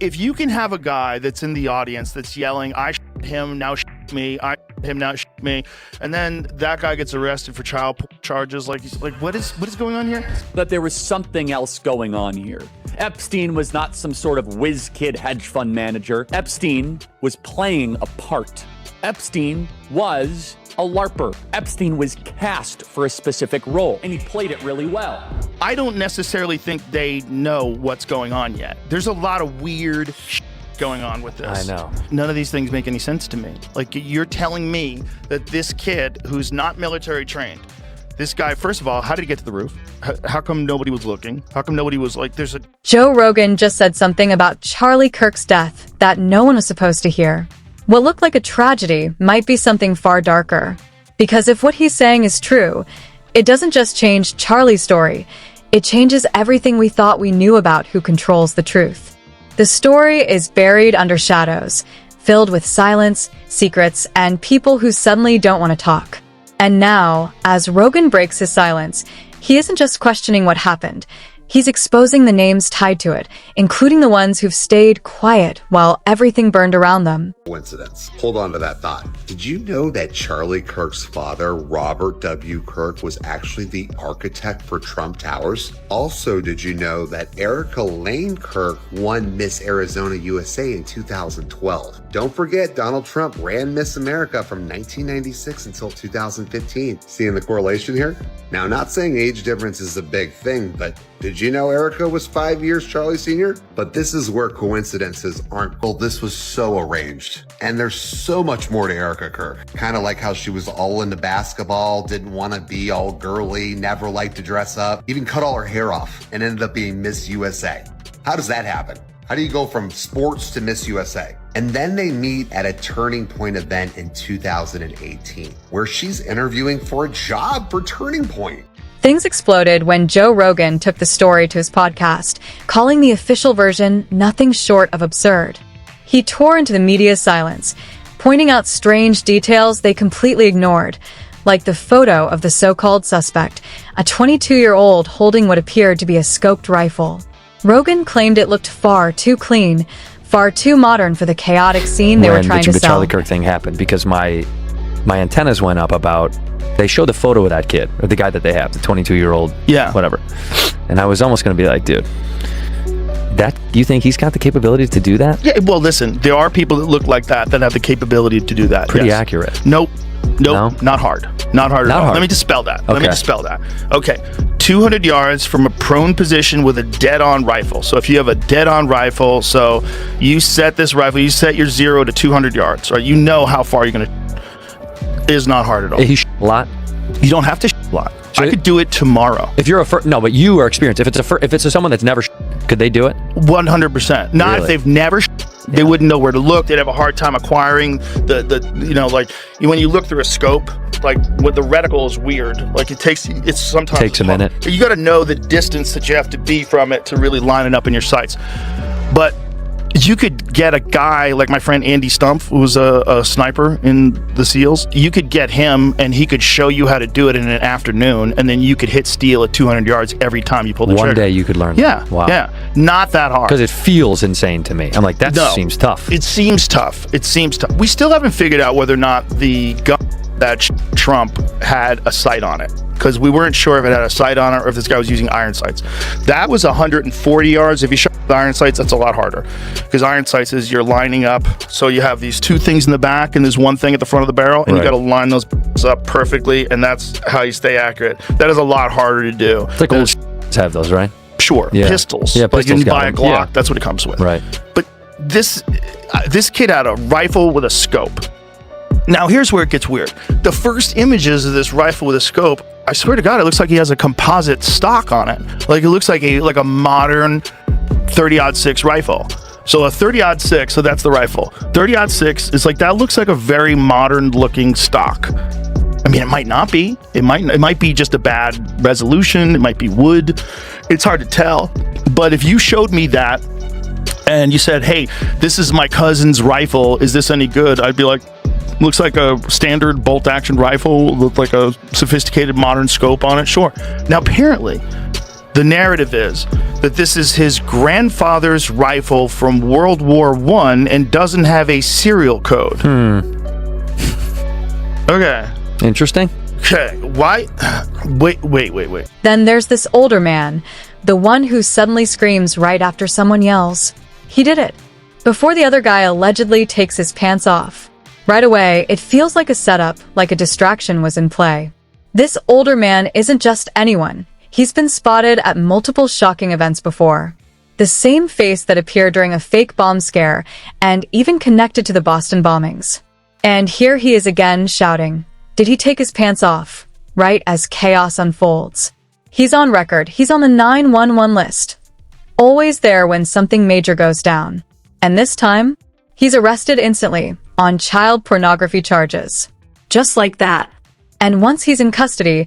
if you can have a guy that's in the audience that's yelling, I shit him, now shit me, I shit him, now shit me, and then that guy gets arrested for child charges, like what is going on here? That there was something else going on here. Epstein was not some sort of whiz kid hedge fund manager. Epstein was playing a part. Epstein was a LARPer. Epstein was cast for a specific role, and he played it really well. I don't necessarily think they know what's going on yet. There's a lot of weird shit going on with this. I know. None of these things make any sense to me. Like, you're telling me that this kid who's not military trained, this guy, first of all, how did he get to the roof? How come nobody was looking? How come nobody was like, there's a... Joe Rogan just said something about Charlie Kirk's death that no one was supposed to hear. What looked like a tragedy might be something far darker. Because if what he's saying is true, it doesn't just change Charlie's story, it changes everything we thought we knew about who controls the truth. The story is buried under shadows, filled with silence, secrets, and people who suddenly don't want to talk. And now, as Rogan breaks his silence, he isn't just questioning what happened. He's exposing the names tied to it, including the ones who've stayed quiet while everything burned around them. Coincidence. Hold on to that thought. Did you know that Charlie Kirk's father, Robert W. Kirk, was actually the architect for Trump Towers? Also, did you know that Erica Lane Kirk won Miss Arizona USA in 2012? Don't forget, Donald Trump ran Miss America from 1996 until 2015. Seeing the correlation here? Now, not saying age difference is a big thing, but did you know Erica was 5 years Charlie Sr.? But this is where coincidences aren't. Well, this was so arranged. And there's so much more to Erica Kirk. Kind of like how she was all into basketball, didn't want to be all girly, never liked to dress up, even cut all her hair off and ended up being Miss USA. How does that happen? How do you go from sports to Miss USA? And then they meet at a Turning Point event in 2018, where she's interviewing for a job for Turning Point. Things exploded when Joe Rogan took the story to his podcast, calling the official version nothing short of absurd. He tore into the media's silence, pointing out strange details they completely ignored, like the photo of the so-called suspect, a 22-year-old holding what appeared to be a scoped rifle. Rogan claimed it looked far too clean, far too modern for the chaotic scene they were trying to the sell. Charlie Kirk thing happened, because my antennas went up about, they showed the photo of that kid, or the guy that they have, the 22-year-old, whatever. And I was almost going to be like, dude, do you think he's got the capability to do that? Yeah, well, listen, there are people that look like that have the capability to do that. Pretty accurate. Nope. No? Not hard. Not hard at all. Hard. Let me dispel that. Okay. Okay. 200 yards from a prone position with a dead-on rifle. So if you have a dead-on rifle, so you set this rifle, you set your 0 to 200 yards, right? You know how far you're going to... Is not hard at all. He a lot? You don't have to a lot. I could do it tomorrow. If you're no, but you are experienced. If it's someone that's never could they do it? 100%. Not Really? if they've never they wouldn't know where to look. They'd have a hard time acquiring the like when you look through a scope, like with the reticle is weird. Like it's sometimes Takes a minute. You got to know the distance that you have to be from it to really line it up in your sights. But you could get a guy like my friend Andy Stumpf, who was a sniper in the SEALs. You could get him, and he could show you how to do it in an afternoon, and then you could hit steel at 200 yards every time you pull the trigger. One day you could learn. Yeah. Wow. Yeah. Not that hard. Because it feels insane to me. I'm like, that seems tough. It seems tough. We still haven't figured out whether or not the gun that Trump had a sight on it, because we weren't sure if it had a sight on it or if this guy was using iron sights. That was 140 yards. If you shot with iron sights, that's a lot harder, because iron sights is you're lining up. So you have these two things in the back and there's one thing at the front of the barrel, and you got to line those up perfectly, and that's how you stay accurate. That is a lot harder to do. It's like old have those, right? Sure. Yeah. Pistols. Yeah, like you pistols can buy a got Glock. them. Yeah. That's what it comes with. Right. But this kid had a rifle with a scope. Now, here's where it gets weird. The first images of this rifle with a scope, I swear to God, it looks like he has a composite stock on it. Like, it looks like a modern 30-06 rifle. So a 30-06, so that's the rifle. 30-06 is like, that looks like a very modern-looking stock. I mean, it might not be. It might be just a bad resolution. It might be wood. It's hard to tell. But if you showed me that and you said, hey, this is my cousin's rifle, is this any good? I'd be like, looks like a standard bolt action rifle with like a sophisticated modern scope on it. Sure. Now, apparently, the narrative is that this is his grandfather's rifle from World War I and doesn't have a serial code. Okay. Interesting. Okay, why? Wait. Then there's this older man, the one who suddenly screams right after someone yells. He did it, before the other guy allegedly takes his pants off. Right away, it feels like a setup, like a distraction was in play. This older man isn't just anyone. He's been spotted at multiple shocking events before. The same face that appeared during a fake bomb scare, and even connected to the Boston bombings. And here he is again shouting. Did he take his pants off? Right as chaos unfolds. He's on record. He's on the 911 list. Always there when something major goes down. And this time, he's arrested instantly on child pornography charges. Just like that. And once he's in custody,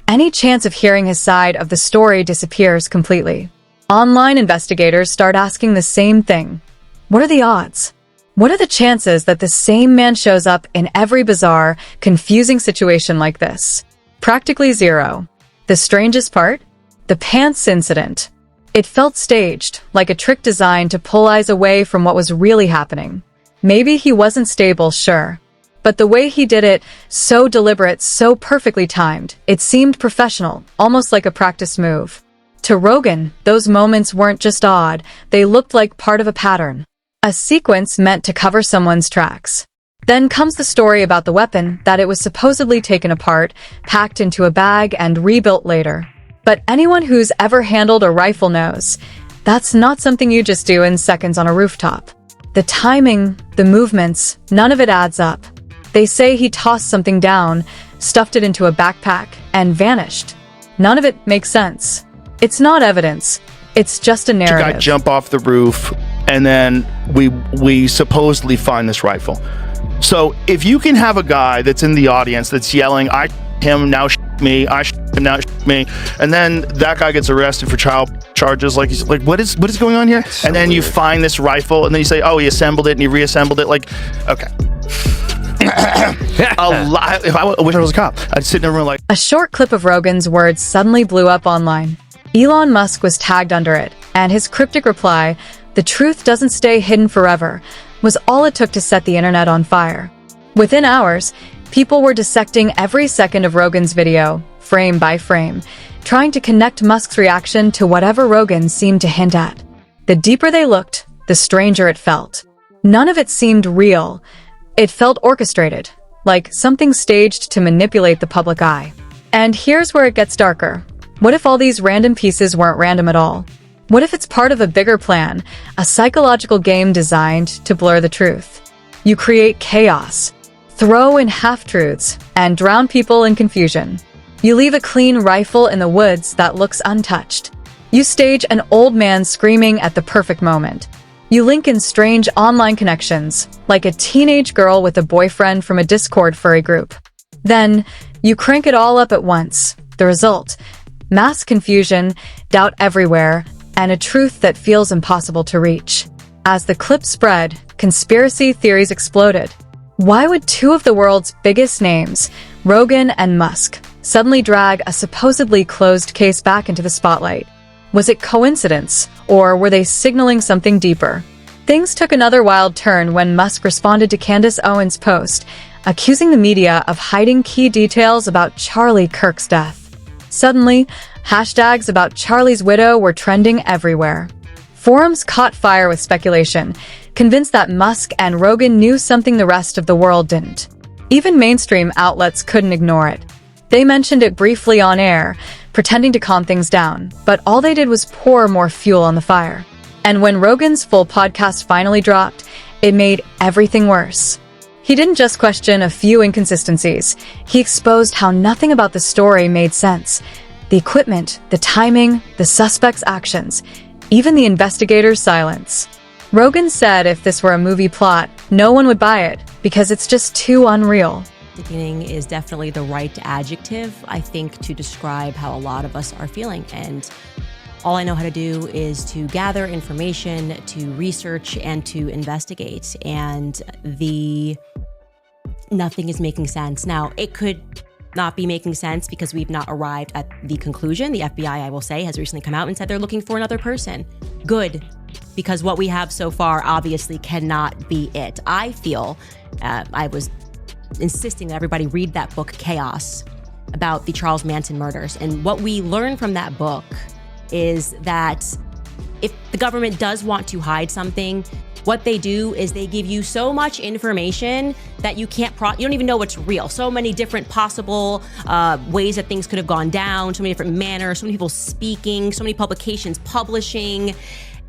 any chance of hearing his side of the story disappears completely. Online investigators start asking the same thing. What are the odds? What are the chances that the same man shows up in every bizarre, confusing situation like this? Practically zero. The strangest part? The pants incident. It felt staged, like a trick designed to pull eyes away from what was really happening. Maybe he wasn't stable, sure. But the way he did it, so deliberate, so perfectly timed, it seemed professional, almost like a practice move. To Rogan, those moments weren't just odd, they looked like part of a pattern. A sequence meant to cover someone's tracks. Then comes the story about the weapon, that it was supposedly taken apart, packed into a bag, and rebuilt later. But anyone who's ever handled a rifle knows, that's not something you just do in seconds on a rooftop. The timing, the movements, none of it adds up. They say he tossed something down, stuffed it into a backpack, and vanished. None of it makes sense. It's not evidence. It's just a narrative. The guy jump off the roof, and then we supposedly find this rifle. So if you can have a guy that's in the audience that's yelling, I him, now me, I him, now me, and then that guy gets arrested for child charges, like he's like, what is going on here? So and then weird. You find this rifle, and then you say, oh, he assembled it and he reassembled it. Like, okay. If I wish I was a cop, I'd sit in a room like. A short clip of Rogan's words suddenly blew up online. Elon Musk was tagged under it, and his cryptic reply, "The truth doesn't stay hidden forever," was all it took to set the internet on fire. Within hours, people were dissecting every second of Rogan's video, frame by frame, trying to connect Musk's reaction to whatever Rogan seemed to hint at. The deeper they looked, the stranger it felt. None of it seemed real. It felt orchestrated, like something staged to manipulate the public eye. And here's where it gets darker. What if all these random pieces weren't random at all? What if it's part of a bigger plan, a psychological game designed to blur the truth? You create chaos, throw in half-truths, and drown people in confusion. You leave a clean rifle in the woods that looks untouched. You stage an old man screaming at the perfect moment. You link in strange online connections, like a teenage girl with a boyfriend from a Discord furry group. Then, you crank it all up at once. The result? Mass confusion, doubt everywhere, and a truth that feels impossible to reach. As the clip spread, conspiracy theories exploded. Why would two of the world's biggest names, Rogan and Musk, suddenly drag a supposedly closed case back into the spotlight? Was it coincidence, or were they signaling something deeper? Things took another wild turn when Musk responded to Candace Owens' post, accusing the media of hiding key details about Charlie Kirk's death. Suddenly, hashtags about Charlie's widow were trending everywhere. Forums caught fire with speculation, convinced that Musk and Rogan knew something the rest of the world didn't. Even mainstream outlets couldn't ignore it. They mentioned it briefly on air, pretending to calm things down, but all they did was pour more fuel on the fire. And when Rogan's full podcast finally dropped, it made everything worse. He didn't just question a few inconsistencies. He exposed how nothing about the story made sense. The equipment, the timing, the suspect's actions, even the investigator's silence. Rogan said if this were a movie plot, no one would buy it, because it's just too unreal. Sickening is definitely the right adjective, I think, to describe how a lot of us are feeling. And all I know how to do is to gather information, to research, and to investigate. And nothing is making sense. Now, it could not be making sense because we've not arrived at the conclusion. The FBI, I will say, has recently come out and said they're looking for another person. Good, because what we have so far obviously cannot be it. I feel, I was insisting that everybody read that book, Chaos, about the Charles Manson murders. And what we learn from that book is that if the government does want to hide something, what they do is they give you so much information that you don't even know what's real. So many different possible ways that things could have gone down, so many different manners, so many people speaking, so many publications publishing.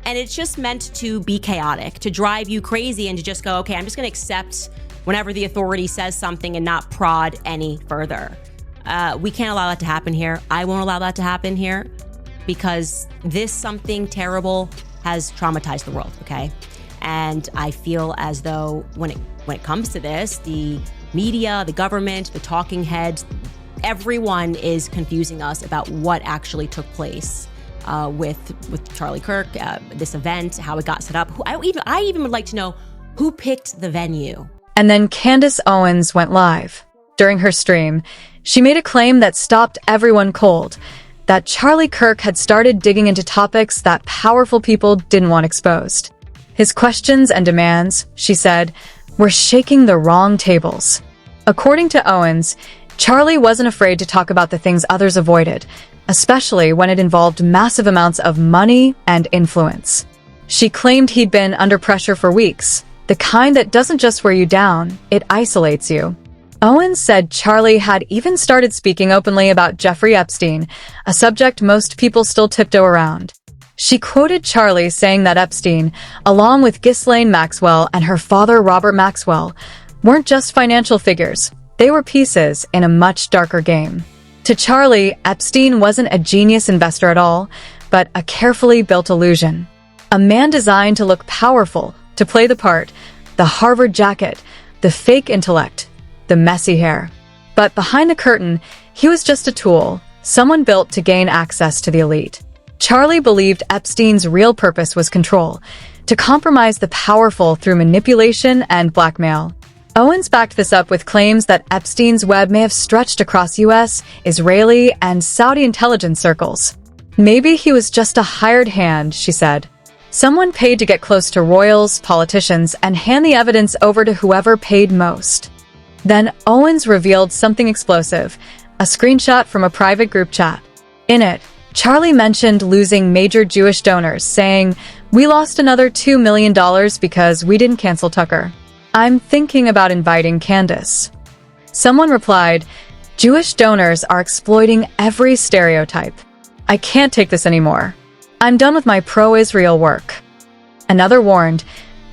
And it's just meant to be chaotic, to drive you crazy and to just go, okay, I'm just going to accept whenever the authority says something and not prod any further. We can't allow that to happen here. I won't allow that to happen here because this something terrible has traumatized the world, okay? And I feel as though when it comes to this, the media, the government, the talking heads, everyone is confusing us about what actually took place with Charlie Kirk, this event, how it got set up. I even would like to know who picked the venue. And then Candace Owens went live. During her stream, she made a claim that stopped everyone cold, that Charlie Kirk had started digging into topics that powerful people didn't want exposed. His questions and demands, she said, were shaking the wrong tables. According to Owens, Charlie wasn't afraid to talk about the things others avoided, especially when it involved massive amounts of money and influence. She claimed he'd been under pressure for weeks, the kind that doesn't just wear you down, it isolates you. Owens said Charlie had even started speaking openly about Jeffrey Epstein, a subject most people still tiptoe around. She quoted Charlie saying that Epstein, along with Ghislaine Maxwell and her father Robert Maxwell, weren't just financial figures, they were pieces in a much darker game. To Charlie, Epstein wasn't a genius investor at all, but a carefully built illusion. A man designed to look powerful, to play the part, the Harvard jacket, the fake intellect, the messy hair. But behind the curtain, he was just a tool, someone built to gain access to the elite. Charlie believed Epstein's real purpose was control, to compromise the powerful through manipulation and blackmail. Owens backed this up with claims that Epstein's web may have stretched across U.S., Israeli, and Saudi intelligence circles. Maybe he was just a hired hand, she said. Someone paid to get close to royals, politicians, and hand the evidence over to whoever paid most. Then Owens revealed something explosive, a screenshot from a private group chat. In it, Charlie mentioned losing major Jewish donors, saying, "We lost another $2 million because we didn't cancel Tucker. I'm thinking about inviting Candace." Someone replied, "Jewish donors are exploiting every stereotype. I can't take this anymore. I'm done with my pro-Israel work." Another warned,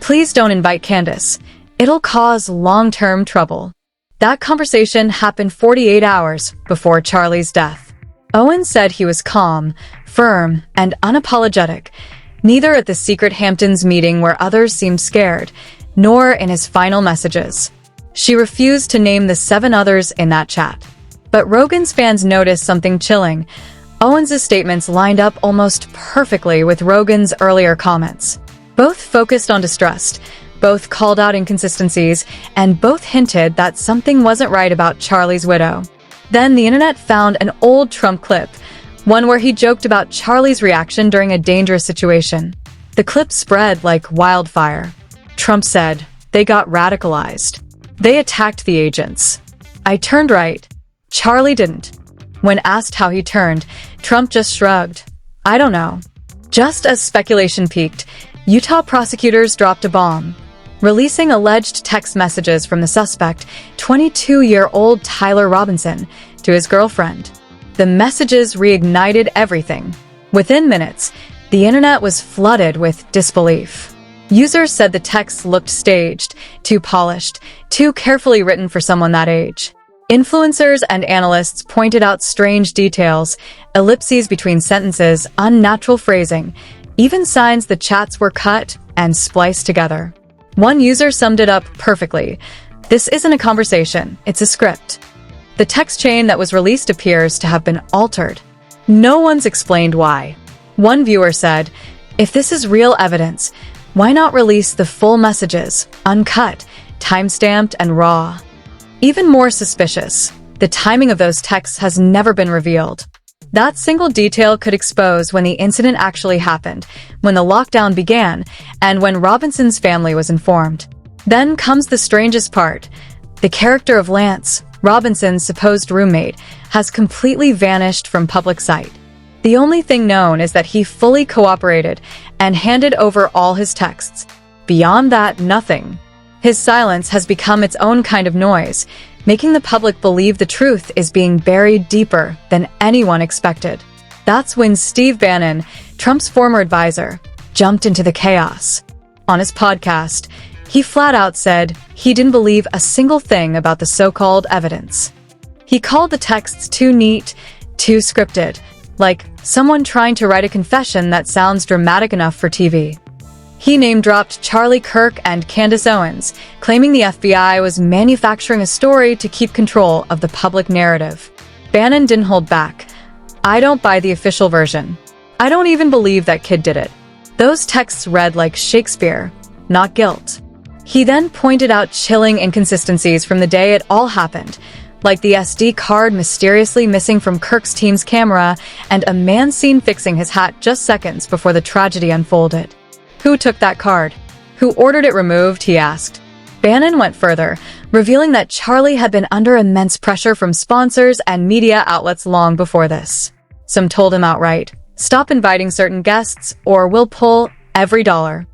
"Please don't invite Candace. It'll cause long-term trouble." That conversation happened 48 hours before Charlie's death. Owens said he was calm, firm, and unapologetic, neither at the secret Hamptons meeting where others seemed scared, nor in his final messages. She refused to name the 7 others in that chat. But Rogan's fans noticed something chilling. Owens' statements lined up almost perfectly with Rogan's earlier comments. Both focused on distrust, both called out inconsistencies, and both hinted that something wasn't right about Charlie's widow. Then the internet found an old Trump clip, one where he joked about Charlie's reaction during a dangerous situation. The clip spread like wildfire. Trump said, "They got radicalized. They attacked the agents. I turned right. Charlie didn't." When asked how he turned, Trump just shrugged. "I don't know." Just as speculation peaked, Utah prosecutors dropped a bomb, releasing alleged text messages from the suspect, 22-year-old Tyler Robinson, to his girlfriend. The messages reignited everything. Within minutes, the internet was flooded with disbelief. Users said the texts looked staged, too polished, too carefully written for someone that age. Influencers and analysts pointed out strange details, ellipses between sentences, unnatural phrasing, even signs the chats were cut and spliced together. One user summed it up perfectly. "This isn't a conversation, it's a script." The text chain that was released appears to have been altered. No one's explained why. One viewer said, "If this is real evidence, why not release the full messages, uncut, time-stamped, and raw?" Even more suspicious, The timing of those texts has never been revealed. That single detail could expose when the incident actually happened, when the lockdown began, and when Robinson's family was informed. Then comes the strangest part. The character of Lance, Robinson's supposed roommate, has completely vanished from public sight. The only thing known is that he fully cooperated and handed over all his texts. Beyond that, nothing. His silence has become its own kind of noise, making the public believe the truth is being buried deeper than anyone expected. That's when Steve Bannon, Trump's former advisor, jumped into the chaos. On his podcast, he flat out said he didn't believe a single thing about the so-called evidence. He called the texts too neat, too scripted, like someone trying to write a confession that sounds dramatic enough for TV. He name-dropped Charlie Kirk and Candace Owens, claiming the FBI was manufacturing a story to keep control of the public narrative. Bannon didn't hold back. I don't buy the official version. I don't even believe that kid did it. Those texts read like Shakespeare, not guilt. He then pointed out chilling inconsistencies from the day it all happened, like the SD card mysteriously missing from Kirk's team's camera and a man seen fixing his hat just seconds before the tragedy unfolded. Who took that card? Who ordered it removed, he asked. Bannon went further, revealing that Charlie had been under immense pressure from sponsors and media outlets long before this. Some told him outright, stop inviting certain guests or we'll pull every dollar.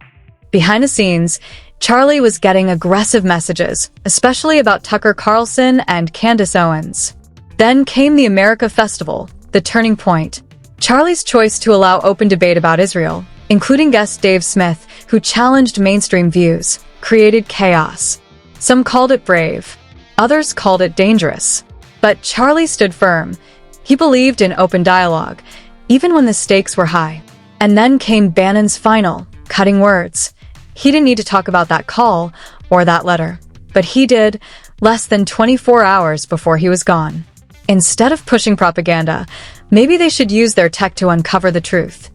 Behind the scenes, Charlie was getting aggressive messages, especially about Tucker Carlson and Candace Owens. Then came the America Festival, the turning point. Charlie's choice to allow open debate about Israel, including guest Dave Smith, who challenged mainstream views, created chaos. Some called it brave. Others called it dangerous. But Charlie stood firm. He believed in open dialogue, even when the stakes were high. And then came Bannon's final, cutting words. He didn't need to talk about that call or that letter, but he did less than 24 hours before he was gone. Instead of pushing propaganda, maybe they should use their tech to uncover the truth.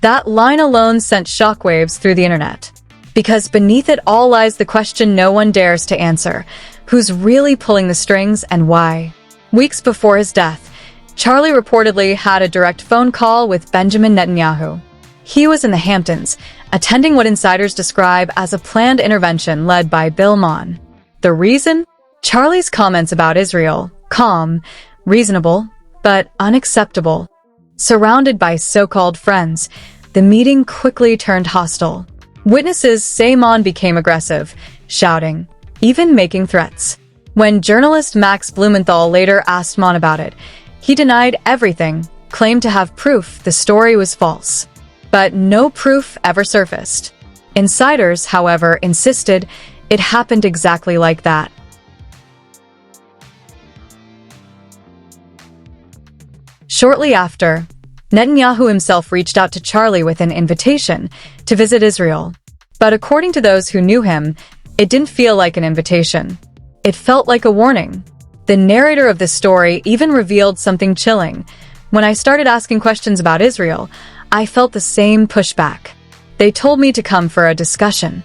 That line alone sent shockwaves through the internet. Because beneath it all lies the question no one dares to answer. Who's really pulling the strings and why? Weeks before his death, Charlie reportedly had a direct phone call with Benjamin Netanyahu. He was in the Hamptons, attending what insiders describe as a planned intervention led by Bill Maher. The reason? Charlie's comments about Israel, calm, reasonable, but unacceptable. Surrounded by so-called friends, the meeting quickly turned hostile. Witnesses say Maher became aggressive, shouting, even making threats. When journalist Max Blumenthal later asked Maher about it, he denied everything, claimed to have proof the story was false. But no proof ever surfaced. Insiders, however, insisted it happened exactly like that. Shortly after, Netanyahu himself reached out to Charlie with an invitation to visit Israel. But according to those who knew him, it didn't feel like an invitation. It felt like a warning. The narrator of this story even revealed something chilling. When I started asking questions about Israel, I felt the same pushback. They told me to come for a discussion.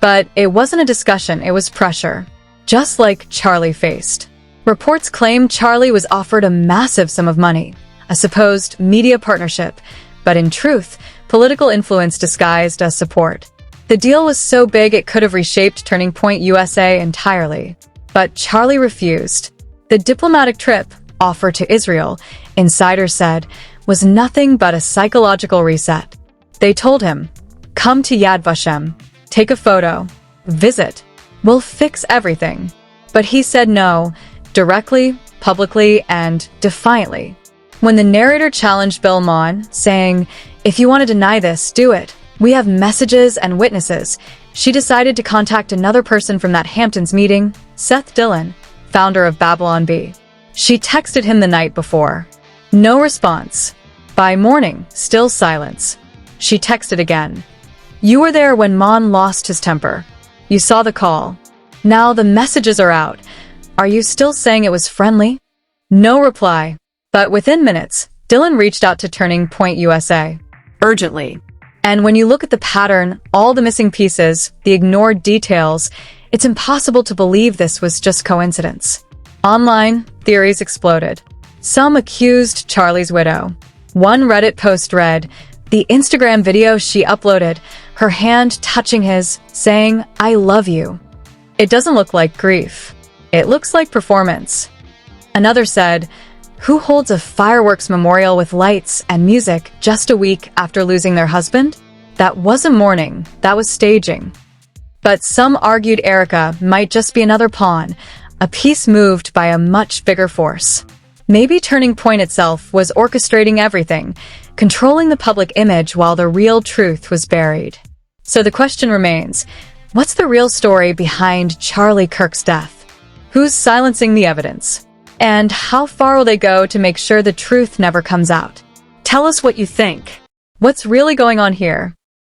But it wasn't a discussion, it was pressure. Just like Charlie faced. Reports claimed Charlie was offered a massive sum of money, a supposed media partnership, but in truth, political influence disguised as support. The deal was so big it could have reshaped Turning Point USA entirely. But Charlie refused. The diplomatic trip, offered to Israel, insiders said, was nothing but a psychological reset. They told him, come to Yad Vashem, take a photo, visit, we'll fix everything. But he said no, directly, publicly, and defiantly. When the narrator challenged Bill Maher, saying, if you want to deny this, do it. We have messages and witnesses. She decided to contact another person from that Hamptons meeting, Seth Dillon, founder of Babylon Bee. She texted him the night before. No response. By morning, still silence. She texted again. You were there when Maher lost his temper. You saw the call. Now the messages are out. Are you still saying it was friendly? No reply. But within minutes, Dillon reached out to Turning Point USA. Urgently. And when you look at the pattern, all the missing pieces, the ignored details, it's impossible to believe this was just coincidence. Online, theories exploded. Some accused Charlie's widow. One Reddit post read, the Instagram video she uploaded, her hand touching his, saying, "I love you." It doesn't look like grief. It looks like performance. Another said, who holds a fireworks memorial with lights and music just a week after losing their husband? That wasn't mourning, that was staging. But some argued Erica might just be another pawn, a piece moved by a much bigger force. Maybe Turning Point itself was orchestrating everything, controlling the public image while the real truth was buried. So the question remains, what's the real story behind Charlie Kirk's death? Who's silencing the evidence? And how far will they go to make sure the truth never comes out? Tell us what you think. What's really going on here?